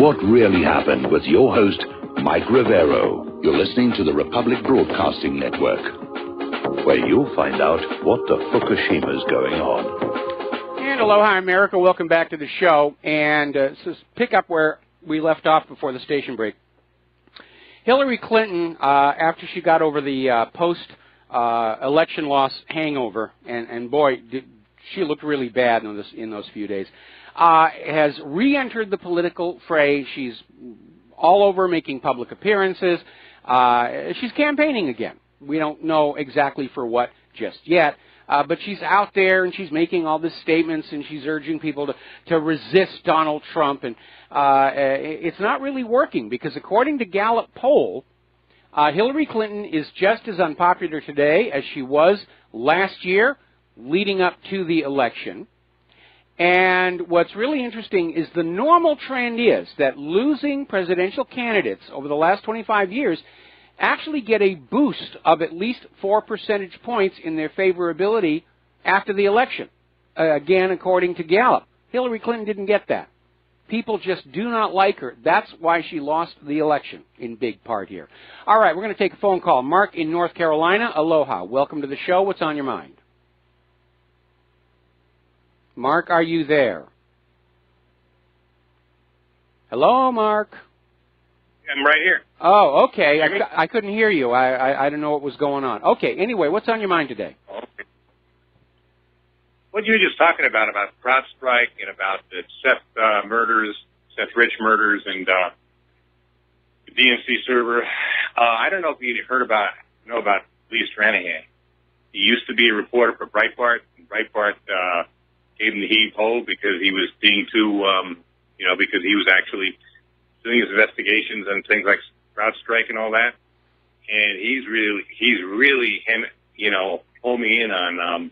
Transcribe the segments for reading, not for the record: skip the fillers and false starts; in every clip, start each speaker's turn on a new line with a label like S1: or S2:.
S1: What really happened with your host, Mike Rivero. You're listening to the Republic Broadcasting Network, where you'll find out what the Fukushima's going on.
S2: And aloha, America. Welcome back to the show. And so pick up where we left off before the station break. Hillary Clinton, after she got over the post-election loss hangover, and boy, she looked really bad in those few days, has re-entered the political fray. She's all over, making public appearances. She's campaigning again. We don't know exactly for what just yet, but she's out there and she's making all these statements and she's urging people to resist Donald Trump. And it's not really working because according to Gallup poll, Hillary Clinton is just as unpopular today as she was last year leading up to the election. And what's really interesting is the normal trend is that losing presidential candidates over the last 25 years actually get a boost of at least 4 percentage points in their favorability after the election. Again, according to Gallup. Hillary Clinton didn't get that. People just do not like her. That's why she lost the election, in big part here. All right, we're going to take a phone call. Mark in North Carolina, aloha. Welcome to the show. What's on your mind? Mark, are you there? Hello, Mark.
S3: I'm right here.
S2: Oh, okay. I couldn't hear you. I don't know what was going on. Okay, anyway, what's on your mind today?
S3: Okay. What you were just talking about CrowdStrike and about the Seth Rich murders, and the DNC server. I don't know if you know about Lee Stranahan. He used to be a reporter for Breitbart. Breitbart gave him the heave hold because he was being too, because he was actually doing his investigations and things like CrowdStrike and all that. And he's really homing in on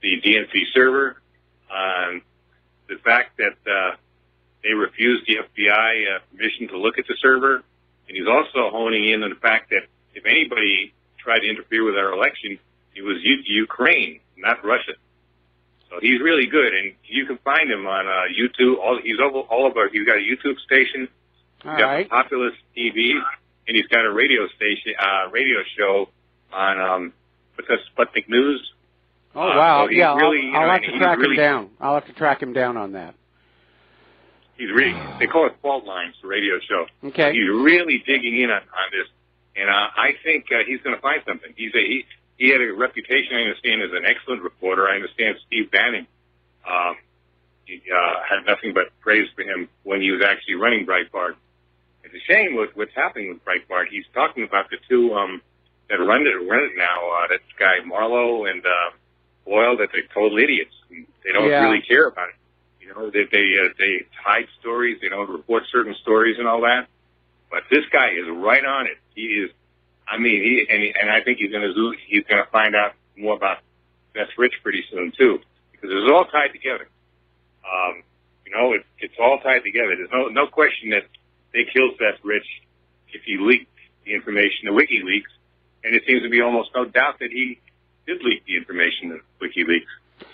S3: the DNC server, on the fact that they refused the FBI permission to look at the server. And he's also honing in on the fact that if anybody tried to interfere with our election, it was Ukraine, not Russia. So he's really good, and you can find him on YouTube. He's got a YouTube station. He's got Populous TV, and he's got a radio show on what's that, Sputnik News.
S2: Oh wow!
S3: So
S2: yeah, I'll have to track him down. I'll have to track him down on that.
S3: He's really, they call it Fault Lines, the radio show.
S2: Okay.
S3: He's really digging in on this, and I think he's going to find something. He had a reputation, I understand, as an excellent reporter. I understand Steve Bannon had nothing but praise for him when he was actually running Breitbart. It's a shame what's happening with Breitbart. He's talking about the two that run it now. That guy Marlowe and Boyle, that they're total idiots. They don't really care about it. You know, they hide stories. They don't report certain stories and all that. But this guy is right on it. He is. I mean, and I think he's going to find out more about Seth Rich pretty soon too, because it's all tied together. It's all tied together. There's no question that they killed Seth Rich if he leaked the information to WikiLeaks, and it seems to be almost no doubt that he did leak the information to WikiLeaks.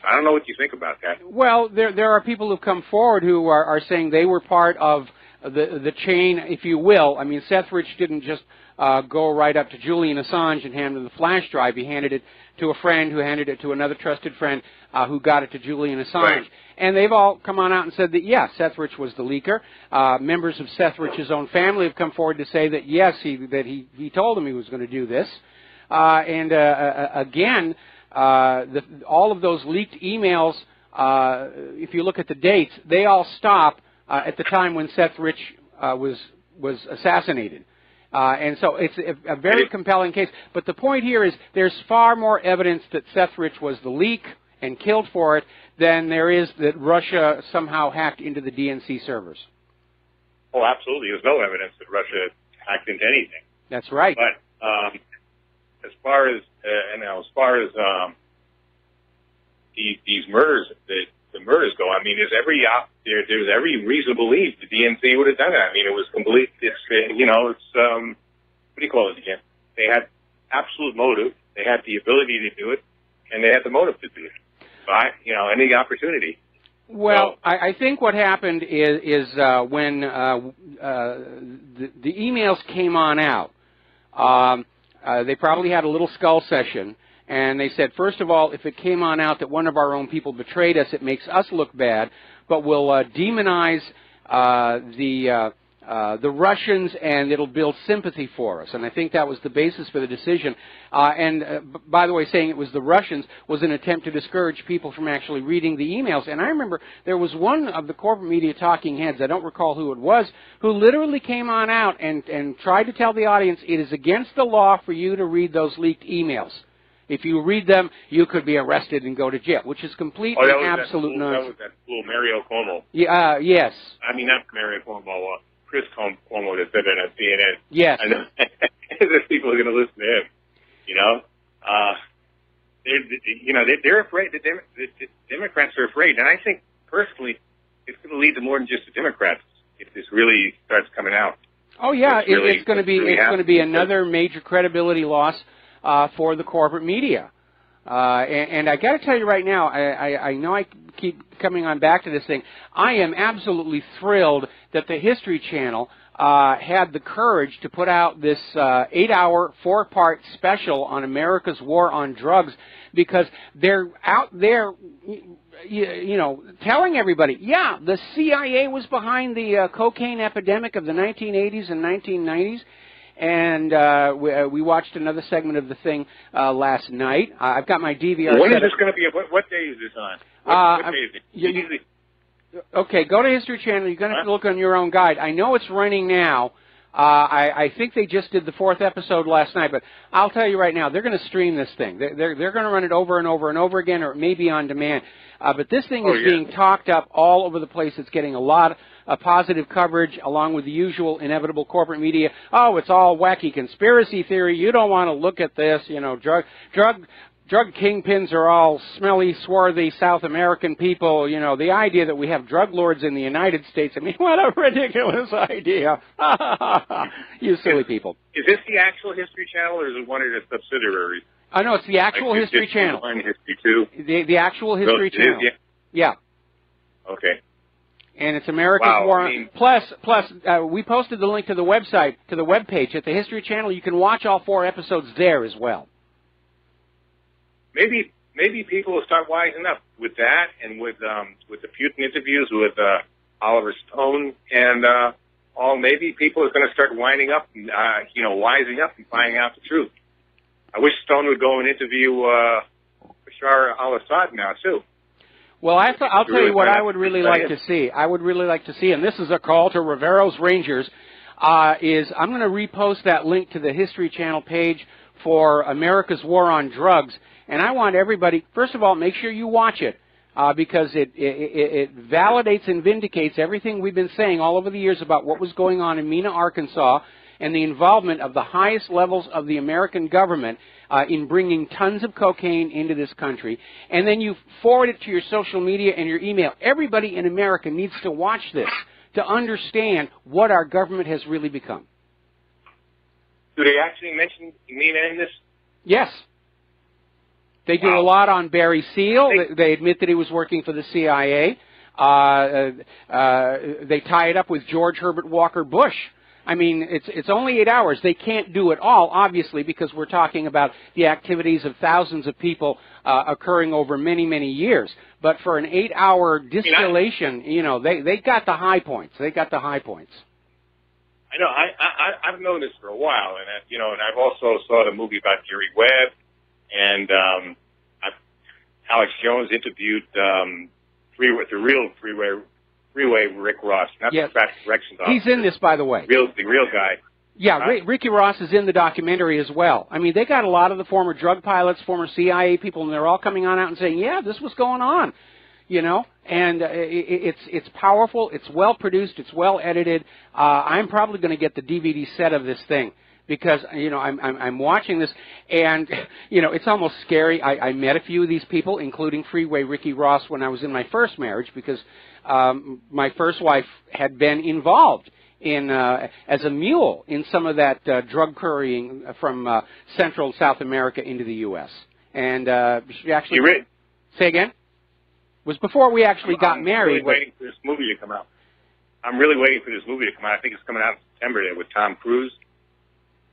S3: I don't know what you think about that.
S2: Well, there are people who've come forward who are saying they were part of the chain, if you will. I mean, Seth Rich didn't just go right up to Julian Assange and hand him the flash drive. He handed it to a friend who handed it to another trusted friend who got it to Julian Assange. Right. And they've all come on out and said that, yes, Seth Rich was the leaker. Members of Seth Rich's own family have come forward to say that, yes, he told them he was going to do this. Again, all of those leaked emails, if you look at the dates, they all stop at the time when Seth Rich was assassinated. And so it's a very compelling case. But the point here is there's far more evidence that Seth Rich was the leak and killed for it than there is that Russia somehow hacked into the DNC servers.
S3: Oh, absolutely. There's no evidence that Russia hacked into anything.
S2: That's right.
S3: But as far as these murders, the murders go, I mean, there's every reason to believe the DNC would have done it. I mean, it was complete. What do you call it again? They had absolute motive. They had the ability to do it, and they had the motive to do it. Any opportunity.
S2: Well, I think what happened is when the emails came on out, they probably had a little skull session, and they said, first of all, if it came on out that one of our own people betrayed us, it makes us look bad, but we'll demonize the Russians, and it'll build sympathy for us. And I think that was the basis for the decision. By the way, saying it was the Russians was an attempt to discourage people from actually reading the emails. And I remember there was one of the corporate media talking heads, I don't recall who it was, who literally came on out and tried to tell the audience it is against the law for you to read those leaked emails. If you read them, you could be arrested and go to jail, which is complete and absolute nonsense.
S3: That was that fool Mario Cuomo.
S2: Yeah, yes.
S3: I mean, not Mario Cuomo. Chris Cuomo that said that on CNN.
S2: Yes.
S3: I know there's people who are going to listen to him. You know, they're afraid. The Democrats are afraid, and I think personally, it's going to lead to more than just the Democrats if this really starts coming out.
S2: Oh yeah, it's going to be another major credibility loss for the corporate media. And I got to tell you right now, I know I keep coming on back to this thing. I am absolutely thrilled that the History Channel had the courage to put out this 8-hour, 4-part special on America's war on drugs, because they're out there, you know, telling everybody, yeah, the CIA was behind the cocaine epidemic of the 1980s and 1990s. And we watched another segment of the thing last night. I've got my DVR.
S3: When is this going to be? What day is this on? What day is it?
S2: Okay, go to History Channel. You're going to have to look on your own guide. I know it's running now. I think they just did the 4th episode last night, but I'll tell you right now, they're going to stream this thing. They're going to run it over and over and over again, or it may be on demand. But this thing is being talked up all over the place. It's getting a lot of positive coverage, along with the usual inevitable corporate media. Oh, it's all wacky conspiracy theory. You don't want to look at this. You know, drug kingpins are all smelly, swarthy South American people. You know, the idea that we have drug lords in the United States. I mean, what a ridiculous idea. You silly people.
S3: Is this the actual History Channel, or is it one of the subsidiaries?
S2: I know it's the actual History Channel.
S3: History too.
S2: The actual History Channel. Yeah.
S3: Okay.
S2: And it's America's War. Plus, we posted the link to the website, to the webpage at the History Channel. You can watch all 4 episodes there as well.
S3: Maybe people will start wising up with that, and with the Putin interviews with Oliver Stone, and maybe people are going to start wising up and finding out the truth. I wish Stone would go and interview Bashar al-Assad now too.
S2: Well, I'll tell you what I would really like to see. I would really like to see, and this is a call to Rivero's Rangers, is I'm going to repost that link to the History Channel page for America's War on Drugs. And I want everybody, first of all, make sure you watch it, because it validates and vindicates everything we've been saying all over the years about what was going on in Mena, Arkansas, and the involvement of the highest levels of the American government in bringing tons of cocaine into this country. And then you forward it to your social media and your email. Everybody in America needs to watch this to understand what our government has really become.
S3: Do they actually mention Mena in this?
S2: Yes. They do a lot on Barry Seal. They admit that he was working for the CIA. They tie it up with George Herbert Walker Bush. I mean, it's only 8 hours. They can't do it all, obviously, because we're talking about the activities of thousands of people occurring over many, many years. But for an 8-hour distillation, you know, they got the high points. They got the high points.
S3: I know. I've known this for a while, and and I've also saw the movie about Jerry Webb, and Alex Jones interviewed the real Freeway Rick Ross, not the traffic corrections officer.
S2: He's in this, by the way.
S3: The real guy.
S2: Yeah, Ricky Ross is in the documentary as well. I mean, they got a lot of the former drug pilots, former CIA people, and they're all coming on out and saying, yeah, this was going on, you know. And it's powerful, it's well produced, it's well edited. I'm probably going to get the DVD set of this thing, because, you know, I'm watching this, and, you know, it's almost scary. I met a few of these people, including Freeway Ricky Ross, when I was in my first marriage, because my first wife had been involved in as a mule in some of that drug couriering from Central and South America into the U.S. And she actually...
S3: You read?
S2: Say again? It was before we actually got married.
S3: I'm really waiting for this movie to come out. I'm really waiting for this movie to come out. I think it's coming out in September there with Tom Cruise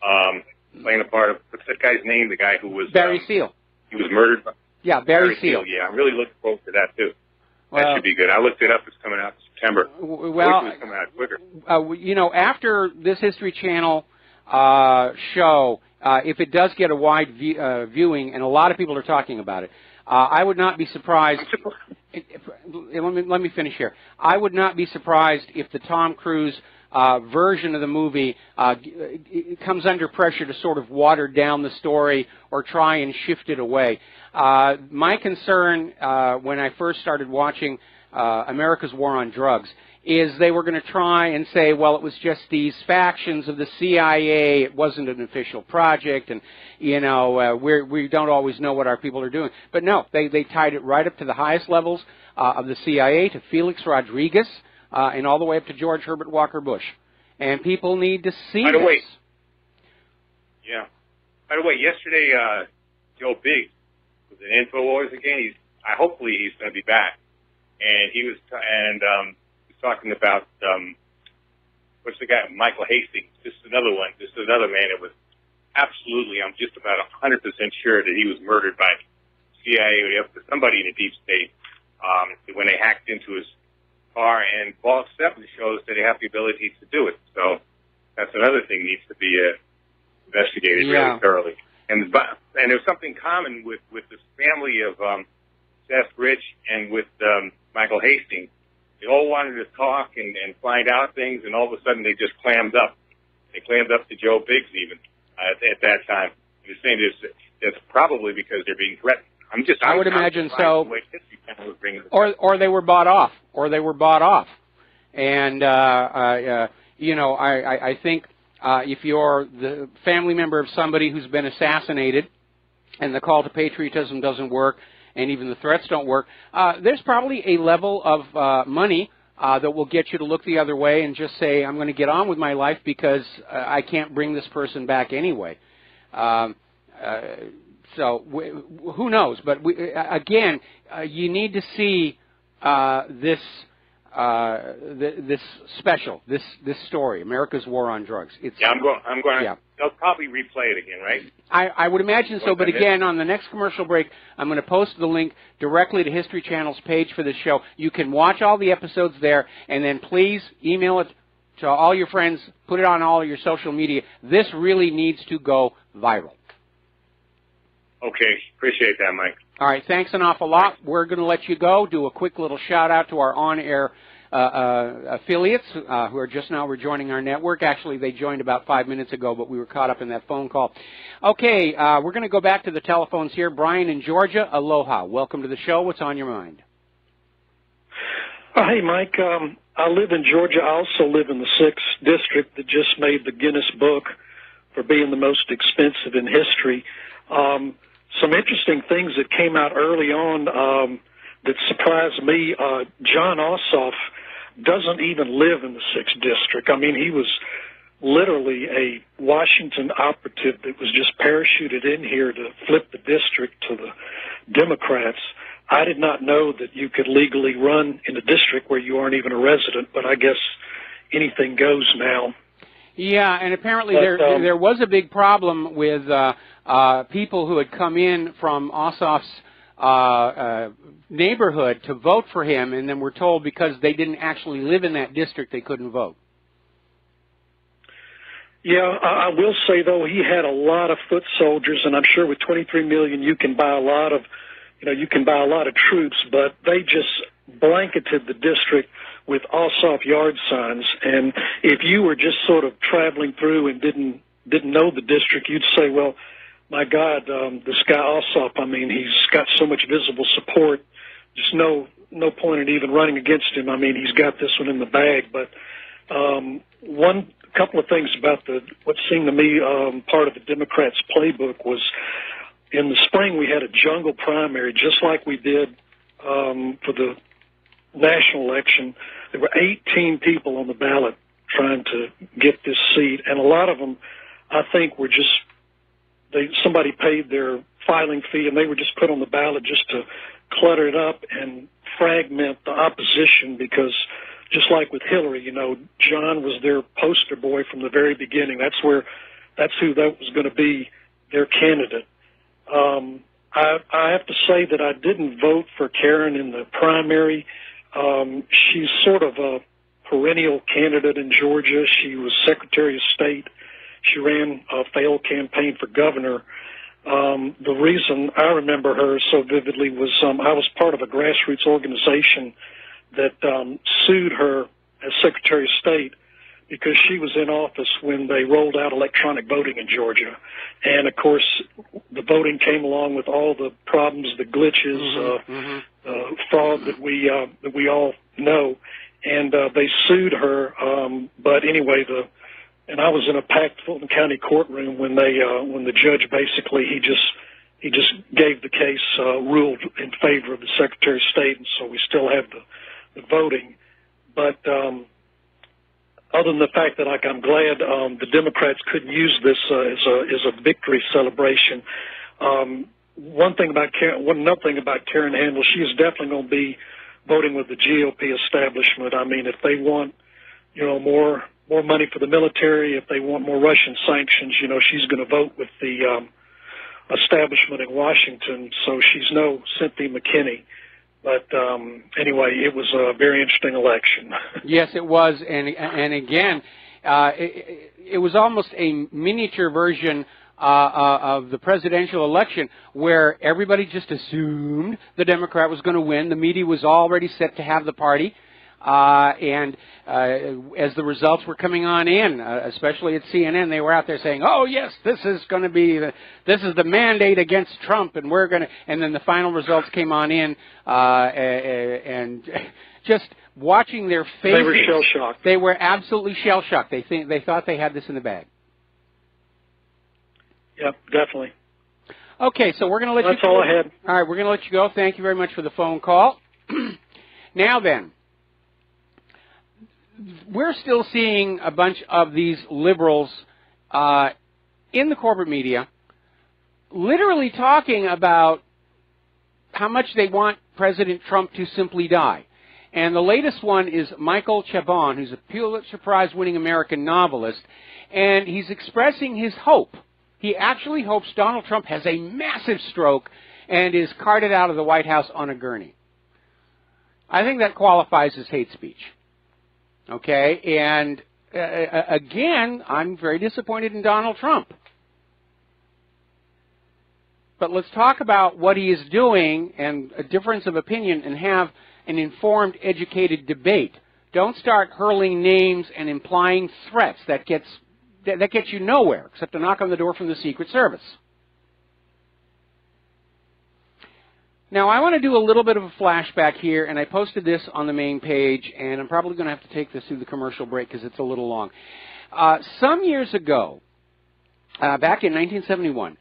S3: playing the part of, what's that guy's name? The guy who was...
S2: Barry Seal.
S3: He was murdered.
S2: Yeah, Barry Seal.
S3: Yeah, I'm really looking forward to that, too.
S2: Well,
S3: that should be good. I looked it up. It's coming out in September.
S2: Well,
S3: I wish it was coming out quicker.
S2: You know, after this History Channel show, if it does get a wide viewing, and a lot of people are talking about it, I would not be surprised. Let me finish here. I would not be surprised if the Tom Cruise version of the movie comes under pressure to sort of water down the story or try and shift it away. My concern when I first started watching America's War on Drugs is they were going to try and say, well, it was just these factions of the CIA, it wasn't an official project, and, you know, we don't always know what our people are doing. But no, they tied it right up to the highest levels of the CIA, to Felix Rodriguez, and all the way up to George Herbert Walker Bush. And people need to see this.
S3: Yeah. By the way, yesterday, Joe Biggs was in InfoWars again. Hopefully he's going to be back. And he was talking about, what's the guy, Michael Hastings, just another man that was absolutely, I'm just about 100% sure that he was murdered by CIA or somebody in the deep state when they hacked into his car, and Ball 7 shows that they have the ability to do it. So that's another thing needs to be investigated really thoroughly. And there's something common with this family of Seth Rich and with Michael Hastings. They all wanted to talk and find out things, and all of a sudden they just clammed up. They clammed up to Joe Biggs even at that time. They're saying that's probably because they're being threatened.
S2: I would imagine so. Or they were bought off. And, you know, I think if you're the family member of somebody who's been assassinated and the call to patriotism doesn't work, and even the threats don't work, there's probably a level of money that will get you to look the other way and just say, I'm going to get on with my life because I can't bring this person back anyway. So who knows? But again, you need to see this special, this story, America's War on Drugs.
S3: I'm going. Yeah. They'll probably replay it again, right?
S2: I would imagine so. But again, on the next commercial break, I'm going to post the link directly to History Channel's page for this show. You can watch all the episodes there, and then please email it to all your friends. Put it on all of your social media. This really needs to go viral.
S3: Okay, appreciate that, Mike.
S2: All right, thanks an awful lot. We're going to let you go. Do a quick little shout-out to our on-air affiliates who are just now rejoining our network. Actually, they joined about 5 minutes ago, but we were caught up in that phone call. Okay, we're going to go back to the telephones here. Brian in Georgia, aloha. Welcome to the show. What's on your mind?
S4: Hey, Mike. I live in Georgia. I also live in the 6th District that just made the Guinness Book for being the most expensive in history. Some interesting things that came out early on that surprised me. John Ossoff doesn't even live in the 6th District. I mean, he was literally a Washington operative that was just parachuted in here to flip the district to the Democrats. I did not know that you could legally run in a district where you aren't even a resident, but I guess anything goes now.
S2: Yeah, and apparently there was a big problem with people who had come in from Ossoff's neighborhood to vote for him, and then were told because they didn't actually live in that district, they couldn't vote.
S4: Yeah, I will say, though, he had a lot of foot soldiers, and I'm sure with $23 million you can buy a lot of, troops, but they just blanketed the district with Ossoff yard signs, and if you were just sort of traveling through and didn't know the district, you'd say, well, my God, this guy Ossoff, I mean, he's got so much visible support, just no point in even running against him. I mean, he's got this one in the bag. But couple of things about what seemed to me part of the Democrats' playbook was in the spring we had a jungle primary, just like we did for the national election. There were 18 people on the ballot trying to get this seat, and a lot of them, I think, were just somebody paid their filing fee, and they were just put on the ballot just to clutter it up and fragment the opposition, because just like with Hillary, you know, John was their poster boy from the very beginning. That's who that was going to be their candidate. I have to say that I didn't vote for Karen in the primary. She's sort of a perennial candidate in Georgia. She was Secretary of State. She ran a failed campaign for governor. The reason I remember her so vividly was I was part of a grassroots organization that sued her as Secretary of State because she was in office when they rolled out electronic voting in Georgia. And, of course, the voting came along with all the problems, the glitches, fraud that we all know. And they sued her. But anyway, and I was in a packed Fulton County courtroom when the judge basically, he just gave the case, ruled in favor of the Secretary of State, and so we still have the voting. But other than the fact that, like, I'm glad the Democrats couldn't use this as a victory celebration. Another thing about Karen Handel, she is definitely going to be voting with the GOP establishment. I mean, if they want, you know, more money for the military, if they want more Russian sanctions, you know, she's going to vote with the establishment in Washington. So she's no Cynthia McKinney. But anyway, it was a very interesting election.
S2: Yes, it was, and again, it was almost a miniature version of the presidential election, where everybody just assumed the Democrat was going to win. The media was already set to have the party, and as the results were coming on in, especially at CNN, they were out there saying, "Oh yes, this is going to be this is the mandate against Trump, and we're going to." And then the final results came on in, and just watching their faces,
S4: they were shell shocked.
S2: They were absolutely shell shocked. They thought they had this in the bag.
S4: Yep, definitely.
S2: Okay, so we're going to let you go.
S4: That's all I had.
S2: All right, we're going to let you go. Thank you very much for the phone call. Now then, we're still seeing a bunch of these liberals in the corporate media literally talking about how much they want President Trump to simply die. And the latest one is Michael Chabon, who's a Pulitzer Prize-winning American novelist, and he's expressing his hope. He actually hopes Donald Trump has a massive stroke and is carted out of the White House on a gurney. I think that qualifies as hate speech. Okay, and again, I'm very disappointed in Donald Trump. But let's talk about what he is doing and a difference of opinion and have an informed, educated debate. Don't start hurling names and implying threats. That gets you nowhere except a knock on the door from the Secret Service. Now, I want to do a little bit of a flashback here, and I posted this on the main page, and I'm probably going to have to take this through the commercial break because it's a little long. Some years ago, back in 1971,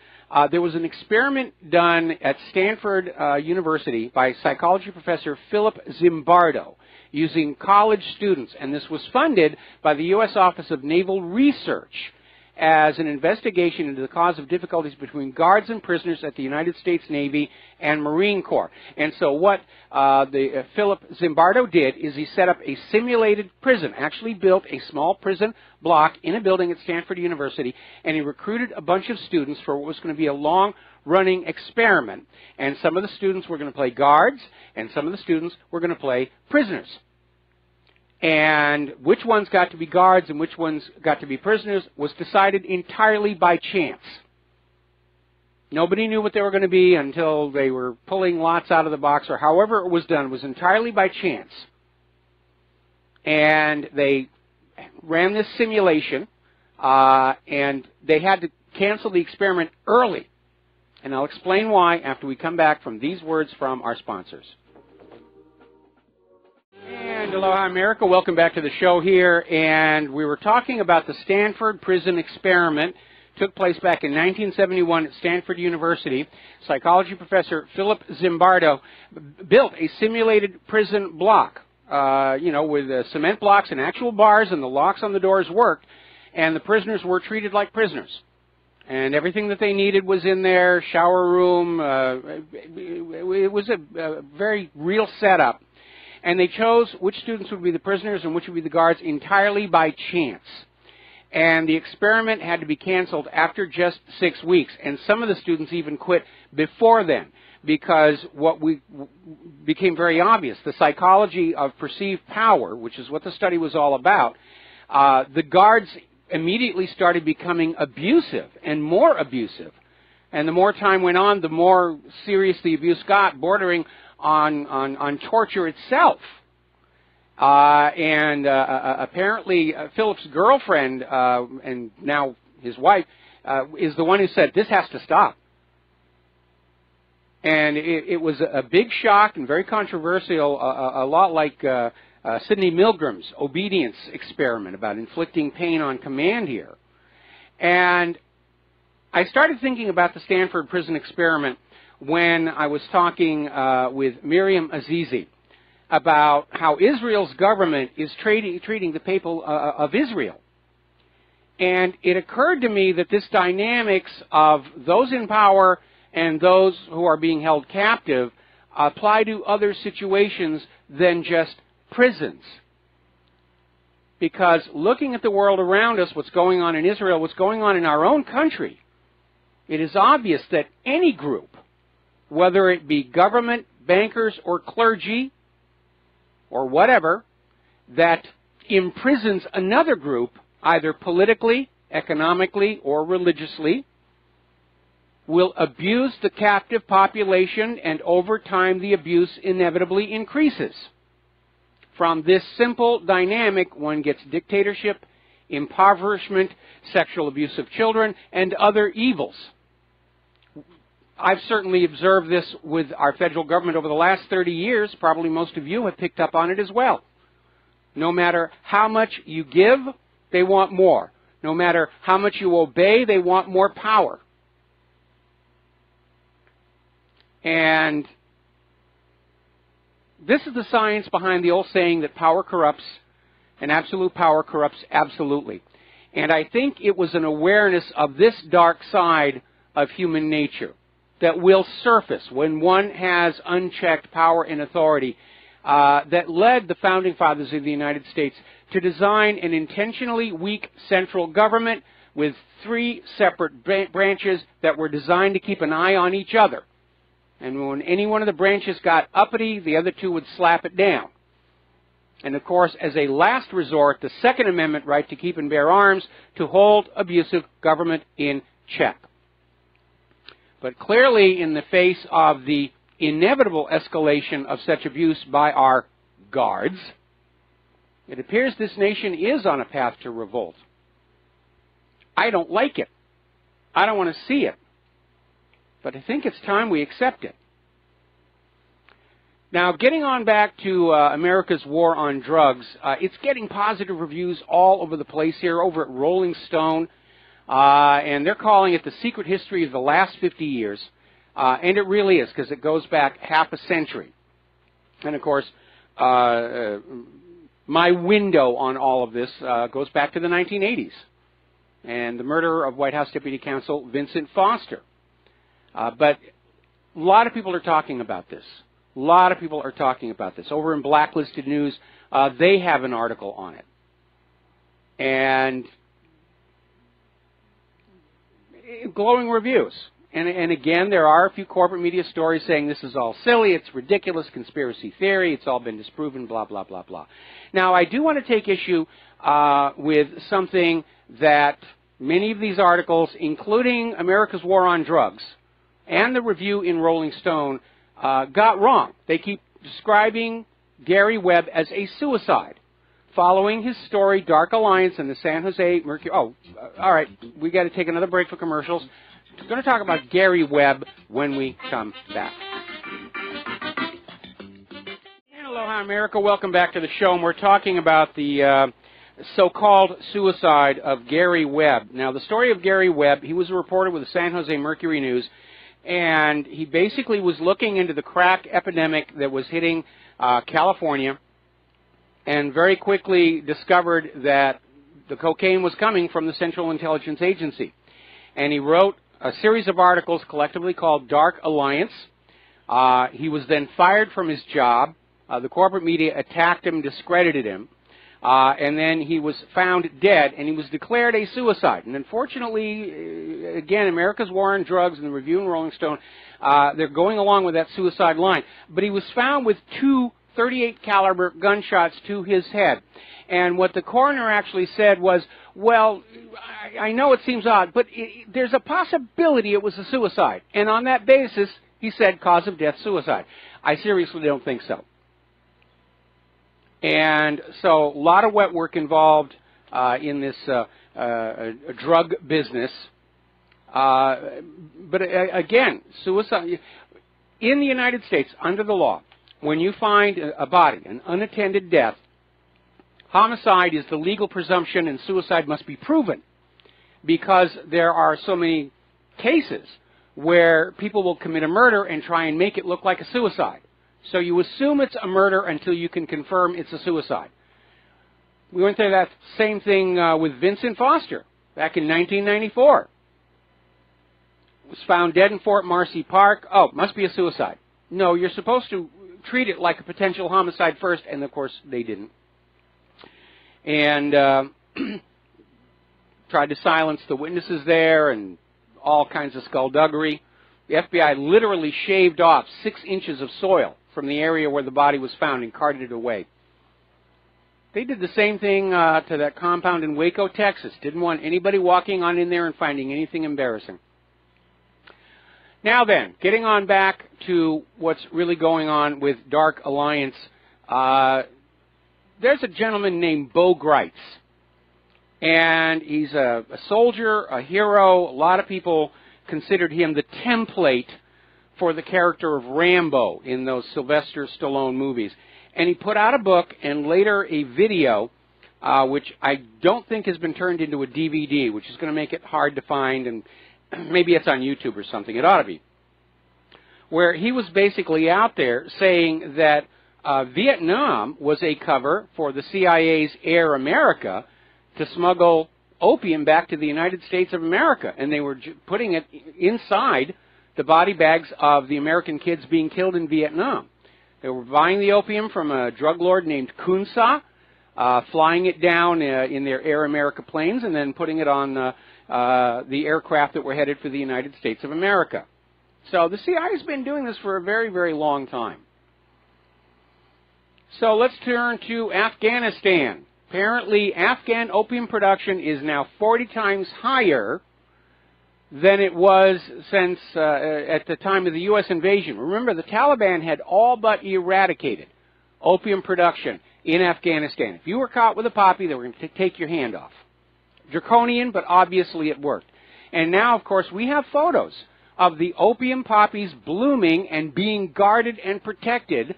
S2: there was an experiment done at Stanford University by psychology professor Philip Zimbardo using college students, and this was funded by the U.S. Office of Naval Research as an investigation into the cause of difficulties between guards and prisoners at the United States Navy and Marine Corps. And so what Philip Zimbardo did is he set up a simulated prison, actually built a small prison block in a building at Stanford University, and he recruited a bunch of students for what was going to be a long-running experiment. And some of the students were going to play guards, and some of the students were going to play prisoners. And which ones got to be guards and which ones got to be prisoners was decided entirely by chance. Nobody knew what they were going to be until they were pulling lots out of the box, or however it was done. It was entirely by chance. And they ran this simulation, and they had to cancel the experiment early. And I'll explain why after we come back from these words from our sponsors. And aloha, America. Welcome back to the show here. And we were talking about the Stanford prison experiment. It took place back in 1971 at Stanford University. Psychology professor Philip Zimbardo built a simulated prison block, with cement blocks and actual bars, and the locks on the doors worked, and the prisoners were treated like prisoners. And everything that they needed was in there, shower room. It was a very real setup. And they chose which students would be the prisoners and which would be the guards entirely by chance. And the experiment had to be canceled after just 6 weeks. And some of the students even quit before then, because what became very obvious, the psychology of perceived power, which is what the study was all about, the guards immediately started becoming abusive and more abusive. And the more time went on, the more serious the abuse got, bordering on torture itself. Apparently Philip's girlfriend, and now his wife, is the one who said, this has to stop. And it was a big shock and very controversial, a lot like Sidney Milgram's obedience experiment about inflicting pain on command here. And I started thinking about the Stanford prison experiment when I was talking with Miriam Azizi about how Israel's government is treating the people of Israel. And it occurred to me that this dynamics of those in power and those who are being held captive apply to other situations than just prisons. Because looking at the world around us, what's going on in Israel, what's going on in our own country, it is obvious that any group, whether it be government, bankers, or clergy, or whatever, that imprisons another group, either politically, economically, or religiously, will abuse the captive population, and over time the abuse inevitably increases. From this simple dynamic, one gets dictatorship, impoverishment, sexual abuse of children, and other evils. I've certainly observed this with our federal government over the last 30 years. Probably most of you have picked up on it as well. No matter how much you give, they want more. No matter how much you obey, they want more power. And this is the science behind the old saying that power corrupts, and absolute power corrupts absolutely. And I think it was an awareness of this dark side of human nature that will surface when one has unchecked power and authority that led the founding fathers of the United States to design an intentionally weak central government with 3 separate branches that were designed to keep an eye on each other. And when any one of the branches got uppity, the other 2 would slap it down. And of course, as a last resort, the Second Amendment right to keep and bear arms to hold abusive government in check. But clearly, in the face of the inevitable escalation of such abuse by our guards, it appears this nation is on a path to revolt. I don't like it. I don't want to see it. But I think it's time we accept it. Now, getting on back to America's war on drugs, it's getting positive reviews all over the place here, over at Rolling Stone. And they're calling it the secret history of the last 50 years. And it really is, because it goes back half a century. And of course, my window on all of this goes back to the 1980s. And the murder of White House Deputy Counsel Vincent Foster. But a lot of people are talking about this. A lot of people are talking about this. Over in Blacklisted News, they have an article on it. And glowing reviews. And again, there are a few corporate media stories saying this is all silly, it's ridiculous, conspiracy theory, it's all been disproven, blah, blah, blah, blah. Now, I do want to take issue with something that many of these articles, including America's War on Drugs and the review in Rolling Stone, got wrong. They keep describing Gary Webb as a suicide, following his story, Dark Alliance and the San Jose Mercury. Oh, all right, we got to take another break for commercials. We're going to talk about Gary Webb when we come back. And aloha, America. Welcome back to the show. And we're talking about the so-called suicide of Gary Webb. Now, the story of Gary Webb, he was a reporter with the San Jose Mercury News, and he basically was looking into the crack epidemic that was hitting California, and very quickly discovered that the cocaine was coming from the Central Intelligence Agency. and he wrote a series of articles collectively called Dark Alliance. He was then fired from his job. The corporate media attacked him, discredited him, and then he was found dead, and he was declared a suicide. And unfortunately, again, America's War on Drugs and the Review and Rolling Stone, they're going along with that suicide line. But he was found with 2 .38 caliber gunshots to his head. And what the coroner actually said was, well, I know it seems odd, but there's a possibility it was a suicide. And on that basis, he said cause of death, suicide. I seriously don't think so. And so a lot of wet work involved in this drug business. But again, suicide in the United States, under the law, when you find a body, an unattended death, homicide is the legal presumption and suicide must be proven, because there are so many cases where people will commit a murder and try and make it look like a suicide. So you assume it's a murder until you can confirm it's a suicide. We went through that same thing with Vincent Foster back in 1994. Was found dead in Fort Marcy Park. Oh, must be a suicide. No, you're supposed to treat it like a potential homicide first, and of course they didn't. And tried to silence the witnesses there and all kinds of skullduggery. The FBI literally shaved off 6 inches of soil from the area where the body was found and carted it away. They did the same thing to that compound in Waco, Texas. Didn't want anybody walking on in there and finding anything embarrassing. Now then, getting on back to what's really going on with Dark Alliance, there's a gentleman named Bo Greitz, and he's a soldier, a hero. A lot of people considered him the template for the character of Rambo in those Sylvester Stallone movies. And he put out a book and later a video, which I don't think has been turned into a DVD, which is going to make it hard to find, and maybe it's on YouTube or something. It ought to be. Where he was basically out there saying that Vietnam was a cover for the CIA's Air America to smuggle opium back to the United States of America. And they were putting it inside the body bags of the American kids being killed in Vietnam. They were buying the opium from a drug lord named Kun Sa, flying it down in their Air America planes, and then putting it on the aircraft that were headed for the United States of America. So the CIA has been doing this for a very, very long time. So let's turn to Afghanistan. Apparently, Afghan opium production is now 40 times higher than it was since at the time of the U.S. invasion. Remember, the Taliban had all but eradicated opium production in Afghanistan. If you were caught with a poppy, they were going to take your hand off. Draconian, but obviously it worked. And now, of course, we have photos of the opium poppies blooming and being guarded and protected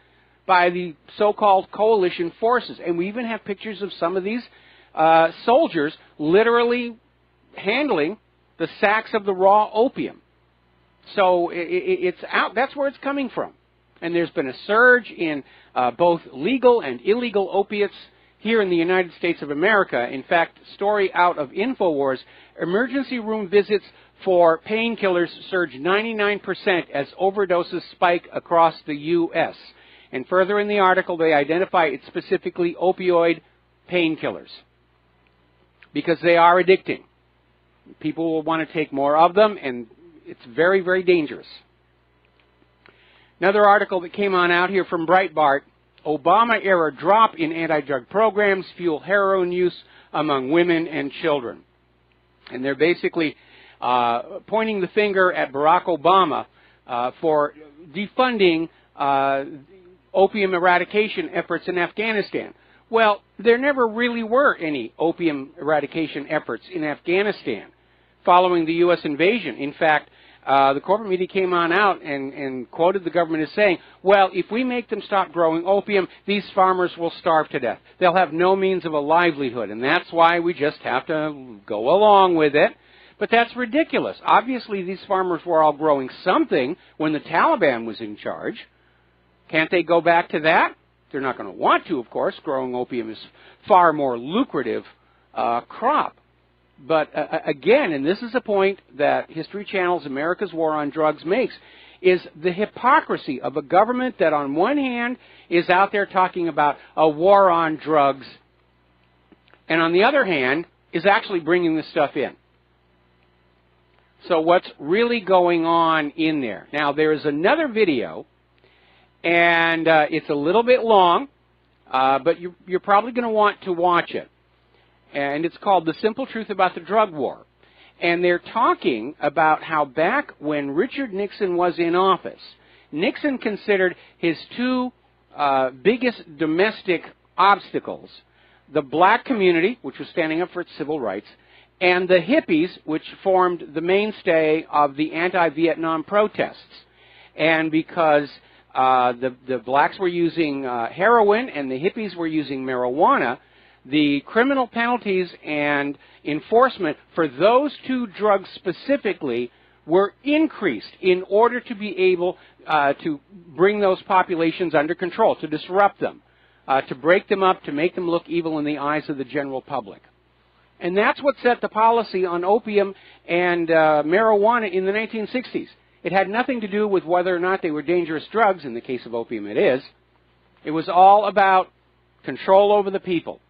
S2: by the so-called coalition forces. And we even have pictures of some of these soldiers literally handling the sacks of the raw opium. So it's out. That's where it's coming from. And there's been a surge in both legal and illegal opiates here in the United States of America. In fact, story out of InfoWars, emergency room visits for painkillers surge 99% as overdoses spike across the U.S. And further in the article, they identify it's specifically opioid painkillers because they are addicting. People will want to take more of them, and it's very, very dangerous. Another article that came on out here from Breitbart, Obama-era drop in anti-drug programs fuel heroin use among women and children. And they're basically pointing the finger at Barack Obama for defunding opium eradication efforts in Afghanistan. Well, there never really were any opium eradication efforts in Afghanistan following the U.S. invasion. In fact, the corporate media came on out and quoted the government as saying, well, if we make them stop growing opium, these farmers will starve to death. They'll have no means of a livelihood, and that's why we just have to go along with it. But that's ridiculous. Obviously, these farmers were all growing something when the Taliban was in charge. Can't they go back to that? They're not going to want to, of course. Growing opium is far more lucrative crop. But again, and this is a point that History Channel's America's War on Drugs makes, is the hypocrisy of a government that on one hand is out there talking about a war on drugs, and on the other hand is actually bringing this stuff in. So what's really going on in there? Now, there is another video, and it's a little bit long, but you're probably going to want to watch it. And it's called The Simple Truth About the Drug War. And they're talking about how back when Richard Nixon was in office, Nixon considered his two biggest domestic obstacles, the black community, which was standing up for its civil rights, and the hippies, which formed the mainstay of the anti-Vietnam protests. And because the blacks were using heroin and the hippies were using marijuana, the criminal penalties and enforcement for those two drugs specifically were increased in order to be able to bring those populations under control, to disrupt them, to break them up, to make them look evil in the eyes of the general public. And that's what set the policy on opium and marijuana in the 1960s. It had nothing to do with whether or not they were dangerous drugs. In the case of opium, it is. It was all about control over the people.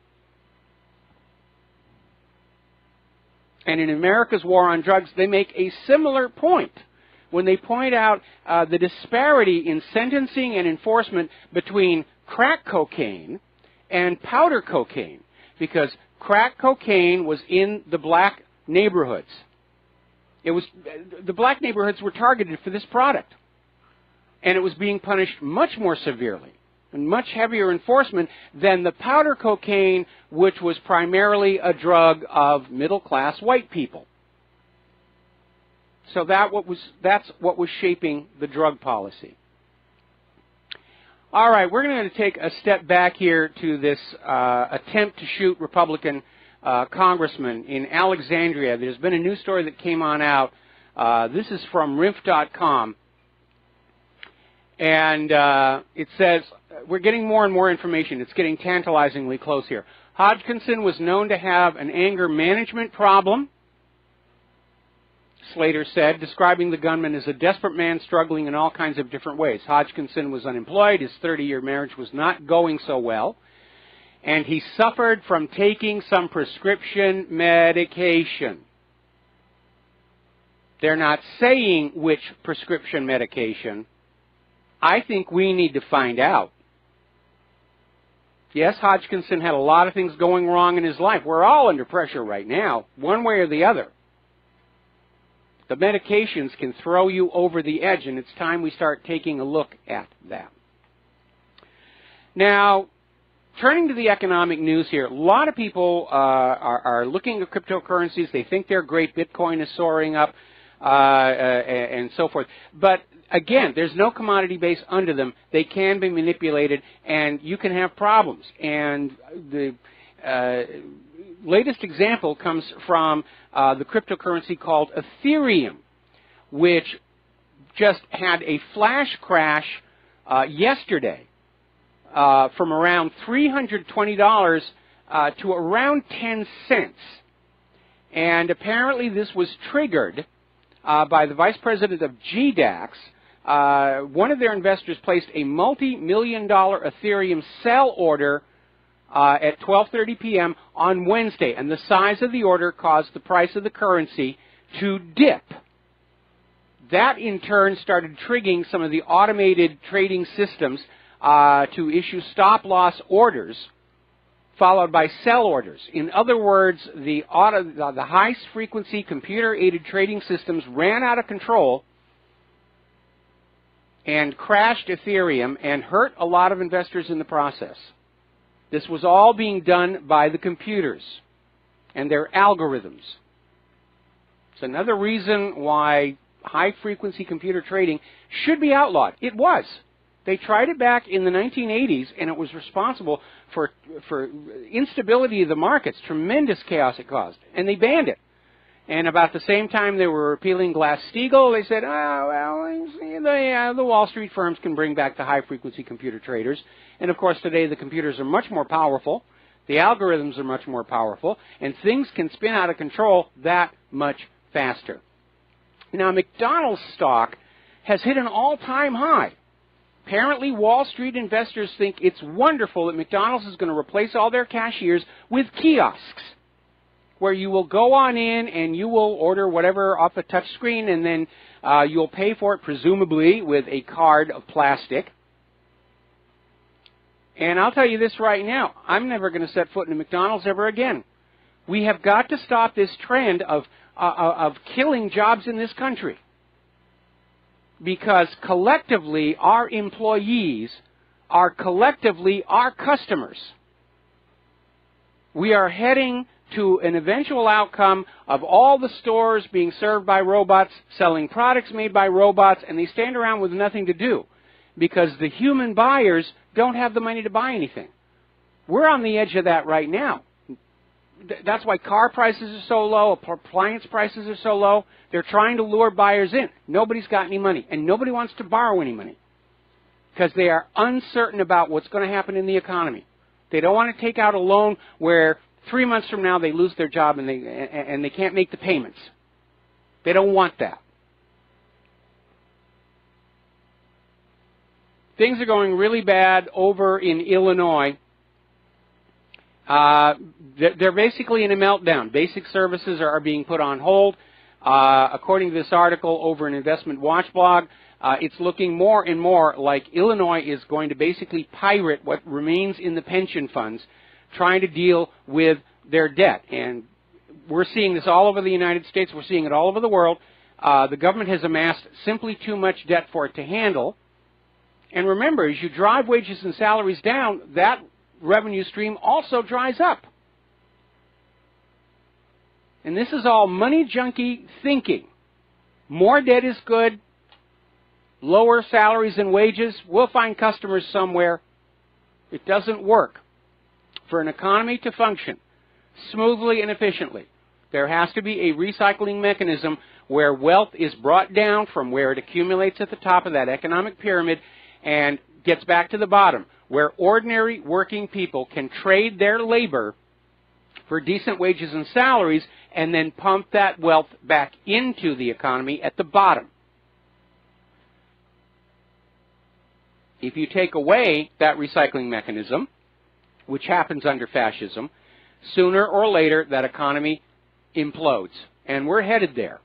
S2: And in America's War on Drugs, they make a similar point when they point out the disparity in sentencing and enforcement between crack cocaine and powder cocaine, because crack cocaine was in the black neighborhoods. The black neighborhoods were targeted for this product, and it was being punished much more severely and much heavier enforcement than the powder cocaine, which was primarily a drug of middle-class white people. So that's what was shaping the drug policy. All right, we're going to take a step back here to this attempt to shoot Republican congressman in Alexandria. There's been a news story that came on out. This is from RINF.com. And it says, we're getting more and more information. It's getting tantalizingly close here. Hodgkinson was known to have an anger management problem, Slater said, describing the gunman as a desperate man struggling in all kinds of different ways. Hodgkinson was unemployed. His 30-year marriage was not going so well. And he suffered from taking some prescription medication. They're not saying which prescription medication. I think we need to find out. Yes, Hodgkinson had a lot of things going wrong in his life. We're all under pressure right now, one way or the other. The medications can throw you over the edge, and it's time we start taking a look at that. Now, turning to the economic news here, a lot of people are looking at cryptocurrencies. They think they're great. Bitcoin is soaring up and so forth. But again, there's no commodity base under them. They can be manipulated, and you can have problems. And the latest example comes from the cryptocurrency called Ethereum, which just had a flash crash yesterday from around $320 to around 10 cents. And apparently this was triggered by the vice president of GDAX. One of their investors placed a multi-million-dollar Ethereum sell order at 12:30 p.m. on Wednesday, and the size of the order caused the price of the currency to dip. That, in turn, started triggering some of the automated trading systems to issue stop-loss orders, followed by sell orders. In other words, the high-frequency computer-aided trading systems ran out of control and crashed Ethereum and hurt a lot of investors in the process. This was all being done by the computers and their algorithms. It's another reason why high-frequency computer trading should be outlawed. It was. They tried it back in the 1980s, and it was responsible for instability of the markets, tremendous chaos it caused, and they banned it. And about the same time they were repealing Glass-Steagall, they said, the Wall Street firms can bring back the high-frequency computer traders. And, of course, today the computers are much more powerful. The algorithms are much more powerful, and things can spin out of control that much faster. Now, McDonald's stock has hit an all-time high. Apparently, Wall Street investors think it's wonderful that McDonald's is going to replace all their cashiers with kiosks, where you will go on in and you will order whatever off a touch screen, and then you'll pay for it, presumably, with a card of plastic. And I'll tell you this right now, I'm never going to set foot in a McDonald's ever again. We have got to stop this trend of killing jobs in this country. Because collectively, our employees are collectively our customers. We are heading to an eventual outcome of all the stores being served by robots, selling products made by robots, and they stand around with nothing to do because the human buyers don't have the money to buy anything. We're on the edge of that right now. That's why car prices are so low, appliance prices are so low. They're trying to lure buyers in. Nobody's got any money, and nobody wants to borrow any money because they are uncertain about what's going to happen in the economy. They don't want to take out a loan where 3 months from now they lose their job and they can't make the payments. They don't want that. Things are going really bad over in Illinois. They're basically in a meltdown. Basic services are being put on hold. According to this article over in Investment Watch blog, it's looking more and more like Illinois is going to basically pirate what remains in the pension funds, trying to deal with their debt. And we're seeing this all over the United States. We're seeing it all over the world. The government has amassed simply too much debt for it to handle. And remember, as you drive wages and salaries down, that revenue stream also dries up. And this is all money junkie thinking. More debt is good. Lower salaries and wages. We'll find customers somewhere. It doesn't work. For an economy to function smoothly and efficiently, there has to be a recycling mechanism where wealth is brought down from where it accumulates at the top of that economic pyramid and gets back to the bottom, where ordinary working people can trade their labor for decent wages and salaries and then pump that wealth back into the economy at the bottom. If you take away that recycling mechanism, which happens under fascism, sooner or later that economy implodes. And we're headed there.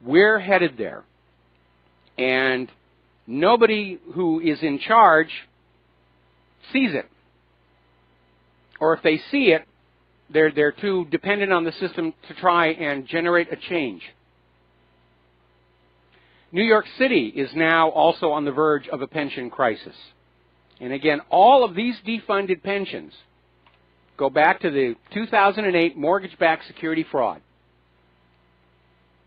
S2: We're headed there. And nobody who is in charge sees it. Or if they see it, they're too dependent on the system to try and generate a change. New York City is now also on the verge of a pension crisis. And again, all of these defunded pensions go back to the 2008 mortgage-backed security fraud.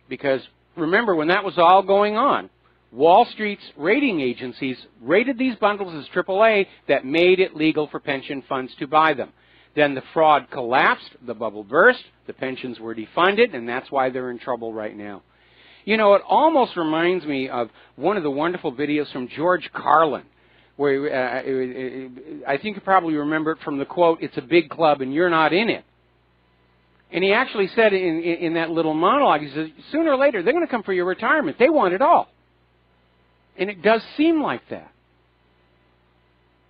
S2: Because remember, when that was all going on, Wall Street's rating agencies rated these bundles as AAA that made it legal for pension funds to buy them. Then the fraud collapsed, the bubble burst, the pensions were defunded, and that's why they're in trouble right now. You know, it almost reminds me of one of the wonderful videos from George Carlin, where I think you probably remember it from the quote, "It's a big club and you're not in it." And he actually said in that little monologue, he says, sooner or later, they're going to come for your retirement. They want it all. And it does seem like that.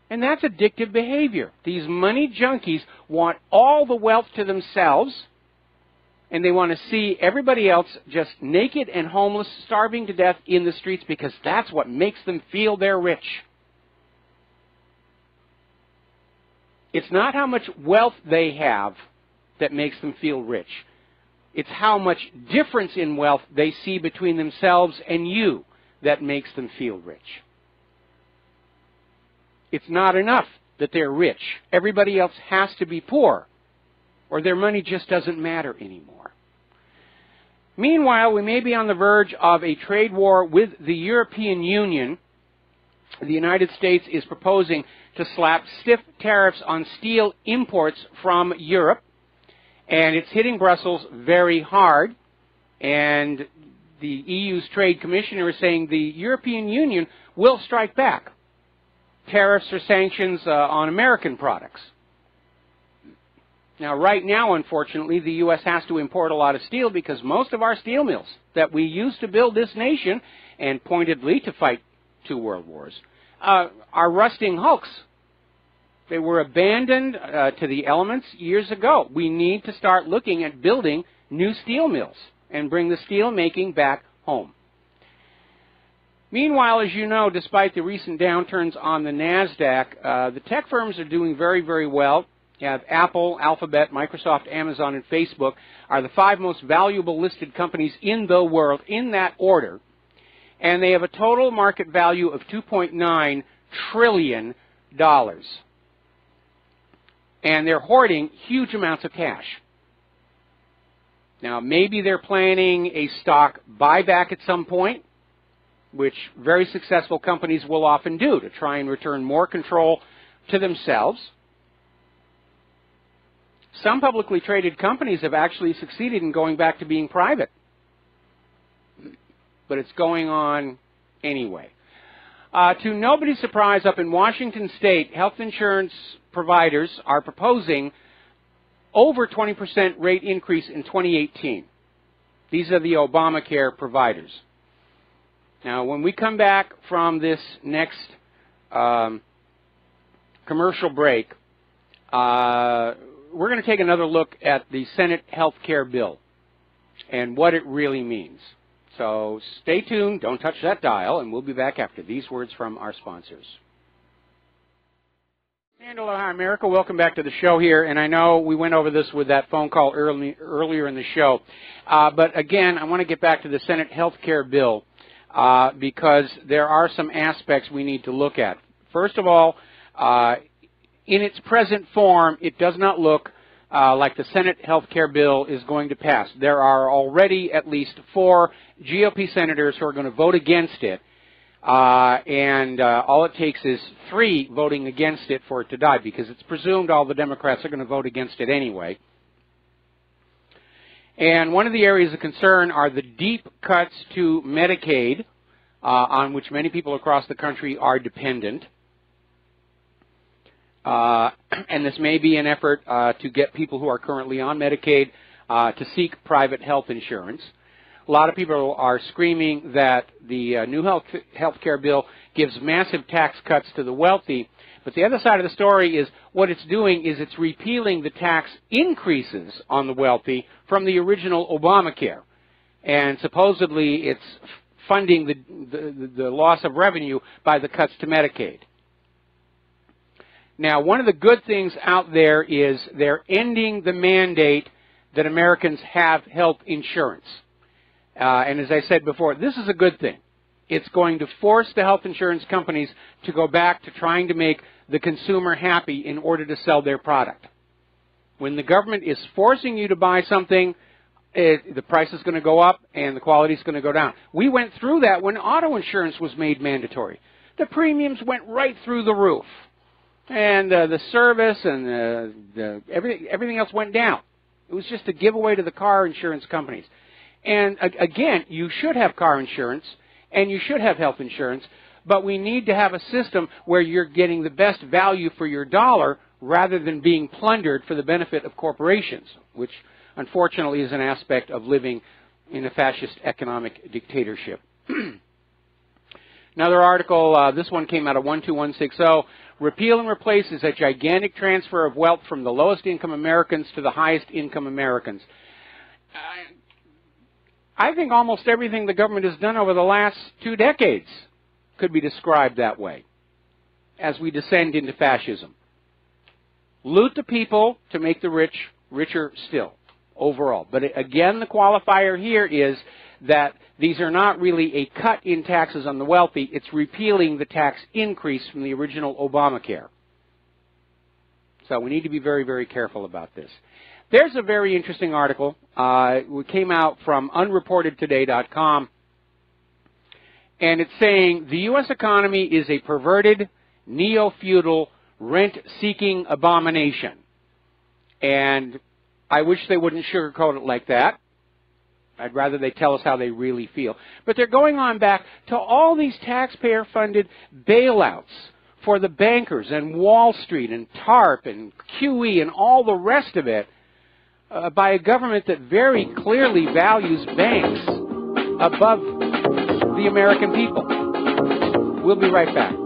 S2: And that's addictive behavior. These money junkies want all the wealth to themselves, and they want to see everybody else just naked and homeless, starving to death in the streets because that's what makes them feel they're rich. It's not how much wealth they have that makes them feel rich. It's how much difference in wealth they see between themselves and you that makes them feel rich. It's not enough that they're rich. Everybody else has to be poor, or their money just doesn't matter anymore. Meanwhile, we may be on the verge of a trade war with the European Union. The United States is proposing to slap stiff tariffs on steel imports from Europe, and it's hitting Brussels very hard. And the EU's trade commissioner is saying the European Union will strike back tariffs or sanctions on American products. Now, right now, unfortunately, the U.S. has to import a lot of steel because most of our steel mills that we used to build this nation, and pointedly to fight 2 world wars, are rusting hulks. They were abandoned to the elements years ago. We need to start looking at building new steel mills and bring the steel making back home. Meanwhile, as you know, despite the recent downturns on the NASDAQ, the tech firms are doing very, very well. You have Apple, Alphabet, Microsoft, Amazon, and Facebook are the 5 most valuable listed companies in the world, in that order. And they have a total market value of $2.9 trillion. And they're hoarding huge amounts of cash. Now, maybe they're planning a stock buyback at some point, which very successful companies will often do to try and return more control to themselves. Some publicly traded companies have actually succeeded in going back to being private. But it's going on anyway. To nobody's surprise, up in Washington State, health insurance providers are proposing over 20% rate increase in 2018. These are the Obamacare providers. Now, when we come back from this next commercial break, we're going to take another look at the Senate health care bill and what it really means. So stay tuned, don't touch that dial, and we'll be back after these words from our sponsors. And aloha, America. Welcome back to the show here. And I know we went over this with that phone call earlier in the show. But again, I want to get back to the Senate health care bill because there are some aspects we need to look at. First of all, in its present form, it does not look like the Senate health care bill is going to pass. There are already at least 4 GOP senators who are going to vote against it. And all it takes is 3 voting against it for it to die, because it's presumed all the Democrats are going to vote against it anyway. And one of the areas of concern are the deep cuts to Medicaid, on which many people across the country are dependent. And this may be an effort to get people who are currently on Medicaid to seek private health insurance. A lot of people are screaming that the new health care bill gives massive tax cuts to the wealthy. But the other side of the story is what it's doing is it's repealing the tax increases on the wealthy from the original Obamacare. And supposedly it's funding the loss of revenue by the cuts to Medicaid. Now, one of the good things out there is they're ending the mandate that Americans have health insurance. And as I said before, this is a good thing. It's going to force the health insurance companies to go back to trying to make the consumer happy in order to sell their product. When the government is forcing you to buy something, the price is going to go up and the quality is going to go down. We went through that when auto insurance was made mandatory. The premiums went right through the roof. And the service and everything else went down. It was just a giveaway to the car insurance companies. And again, you should have car insurance and you should have health insurance, but we need to have a system where you're getting the best value for your dollar rather than being plundered for the benefit of corporations, which unfortunately is an aspect of living in a fascist economic dictatorship. Another article, this one came out of 12160. Repeal and replace is a gigantic transfer of wealth from the lowest income Americans to the highest income Americans. I think almost everything the government has done over the last 2 decades could be described that way as we descend into fascism. Loot the people to make the rich richer still, overall. But again, the qualifier here is that these are not really a cut in taxes on the wealthy. It's repealing the tax increase from the original Obamacare. So we need to be very, very careful about this. There's a very interesting article. It came out from unreportedtoday.com. And it's saying the U.S. economy is a perverted, neo-feudal, rent-seeking abomination. And I wish they wouldn't sugarcoat it like that. I'd rather they tell us how they really feel. But they're going on back to all these taxpayer-funded bailouts for the bankers and Wall Street and TARP and QE and all the rest of it by a government that very clearly values banks above the American people. We'll be right back.